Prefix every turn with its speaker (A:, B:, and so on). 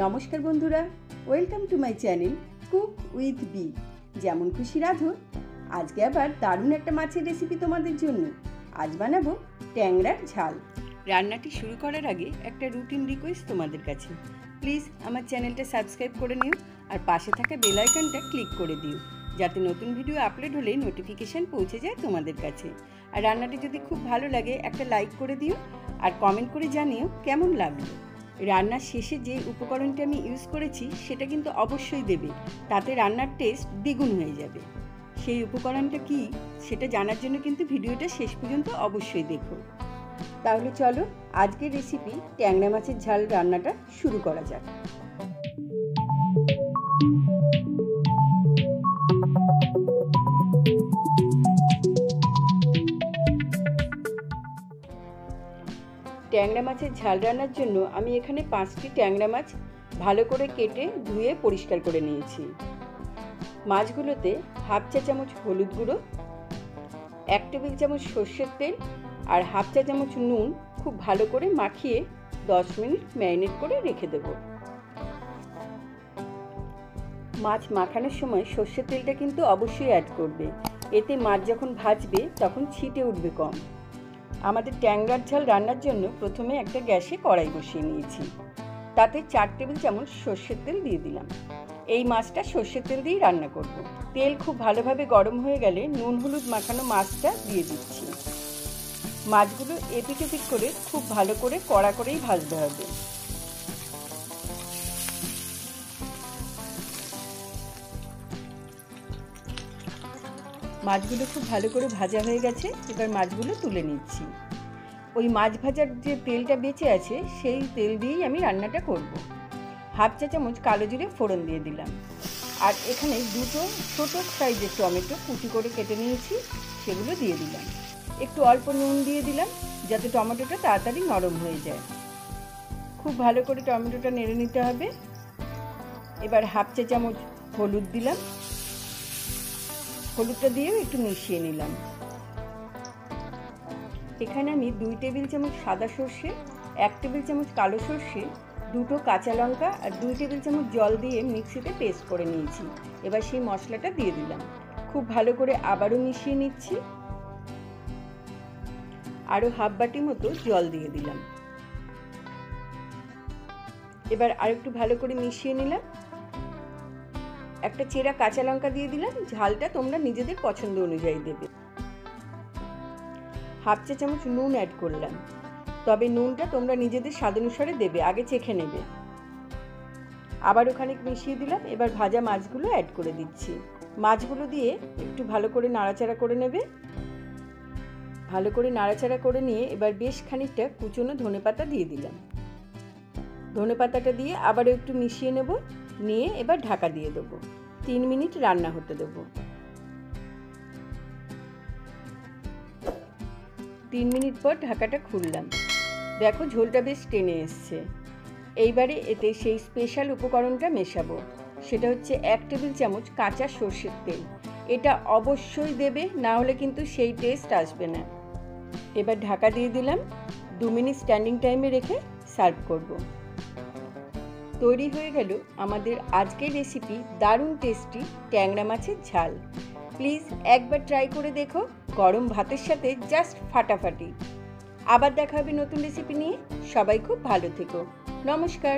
A: নমস্কার বন্ধুরা, welcome to my channel cook with B. যেমন খুশি রাধুর। আজকে আবার দারুণ একটা মাছের রেসিপি তোমাদের জন্য। আজ বানাবো ট্যাংরার ঝাল। রান্নাটি শুরু করার আগে একটা রুটিন রিকোয়েস্ট তোমাদের কাছে, প্লিজ আমার চ্যানেলটা সাবস্ক্রাইব করে নিও আর পাশে থাকা বেল আইকনটা ক্লিক করে দিও, যাতে নতুন ভিডিও আপলোড হলে নোটিফিকেশান পৌঁছে যায় তোমাদের কাছে। আর রান্নাটি যদি খুব ভালো লাগে একটা লাইক করে দিও আর কমেন্ট করে জানিও কেমন লাগলো। রান্নার শেষে যে উপকরণটি আমি ইউজ করেছি সেটা কিন্তু অবশ্যই দেবে, তাতে রান্নার টেস্ট দ্বিগুণ হয়ে যাবে। সেই উপকরণটা কি সেটা জানার জন্য কিন্তু ভিডিওটা শেষ পর্যন্ত অবশ্যই দেখো। তাহলে চলো আজকের রেসিপি ট্যাংরা মাছের ঝাল রান্নাটা শুরু করা যাক। ট্যাংরা মাছের ঝাল রান্নার জন্য আমি এখানে 5টি ট্যাংরা মাছ ভালো করে কেটে ধুয়ে পরিষ্কার করে নিয়েছি। মাছগুলোতে হাফ চা চামচ হলুদ গুঁড়ো, 1 টেবিল চামচ সর্ষের তেল আর হাফ চা চামচ নুন খুব ভালো করে মাখিয়ে 10 মিনিট ম্যারিনেট করে রেখে দেব। মাছ মাখানোর সময় সর্ষের তেলটা কিন্তু অবশ্যই অ্যাড করবে, এতে মাছ যখন ভাজবে তখন ছিটে উঠবে কম। আমাদের ট্যাংরার ঝাল রান্নার জন্য প্রথমে একটা গ্যাসে কড়াই বসিয়ে নিয়েছি, তাতে 4 টেবিল চামচ সর্ষের তেল দিয়ে দিলাম। এই মাছটা সর্ষের তেল দিয়েই রান্না করব। তেল খুব ভালোভাবে গরম হয়ে গেলে নুন হলুদ মাখানো মাছটা দিয়ে দিচ্ছি। মাছগুলো এপিট ওপিট করে খুব ভালো করে কড়া করেই ভাজতে হবে। মাছগুলো খুব ভালো করে ভাজা হয়ে গেছে, এবার মাছগুলো তুলে নিচ্ছি। ওই মাছ ভাজার যে তেলটা বেঁচে আছে সেই তেল দিয়েই আমি রান্নাটা করব। হাফ চা চামচ কালো জিরে ফোড়ন দিয়ে দিলাম, আর এখানে 2টো ছোট সাইজের টমেটো কুচি করে কেটে নিয়েছি, সেগুলো দিয়ে দিলাম। একটু অল্প নুন দিয়ে দিলাম যাতে টমেটোটা তাড়াতাড়ি নরম হয়ে যায়। খুব ভালো করে টমেটোটা নেড়ে নিতে হবে। এবার হাফ চা চামচ হলুদ দিলাম, হলুদটা দিয়েও একটু মিশিয়ে নিলাম। এখানে আমি 2 টেবিল চামচ সাদা সর্ষে, 1 টেবিল চামচ কালো সর্ষে, 2টো কাঁচা লঙ্কা আর 2 টেবিল চামচ জল দিয়ে মিক্সিতে পেস্ট করে নিয়েছি। এবার সেই মশলাটা দিয়ে দিলাম, খুব ভালো করে আবারও মিশিয়ে নিচ্ছি। আরও হাফ বাটি মতো জল দিয়ে দিলাম। এবার আরেকটু ভালো করে মিশিয়ে নিলাম। একটা চেরা কাঁচা লঙ্কা দিয়ে দিলাম, ঝালটা তোমরা নিজেদের পছন্দ অনুযায়ী দেবে। হাফ চা চামচ নুন অ্যাড করলাম, তবে নুনটা তোমরা নিজেদের স্বাদ অনুসারে দেবে, আগে চেখে নেবে। আবার ওখানে মিশিয়ে দিলাম। এবার ভাজা মাছগুলো অ্যাড করে দিচ্ছি। মাছগুলো দিয়ে একটু ভালো করে নাড়াচাড়া করে নেবে। ভালো করে নাড়াচাড়া করে নিয়ে এবার বেশ খানিকটা কুচনো ধনেপাতা দিয়ে দিলাম। ধনেপাতাটা দিয়ে আবারও একটু মিশিয়ে নেব, নিয়ে এবার ঢাকা দিয়ে দেবো। 3 মিনিট রান্না হতে দেবো। 3 মিনিট পর ঢাকাটা খুললাম, দেখো ঝোলটা বেশ টেনে এসছে। এইবারে এতে সেই স্পেশাল উপকরণটা মেশাবো, সেটা হচ্ছে 1 টেবিল চামচ কাঁচা সর্ষের তেল। এটা অবশ্যই দেবে, না হলে কিন্তু সেই টেস্ট আসবে না। এবার ঢাকা দিয়ে দিলাম, 2 মিনিট স্ট্যান্ডিং টাইমে রেখে সার্ভ করব। তৈরি হয়ে গেল আমাদের আজকের রেসিপি দারুণ টেস্টি ট্যাংরা মাছের ঝাল। প্লিজ একবার ট্রাই করে দেখো, গরম ভাতের সাথে জাস্ট ফাটাফাটি। আবার দেখা হবে নতুন রেসিপি নিয়ে। সবাই খুব ভালো থেকো। নমস্কার।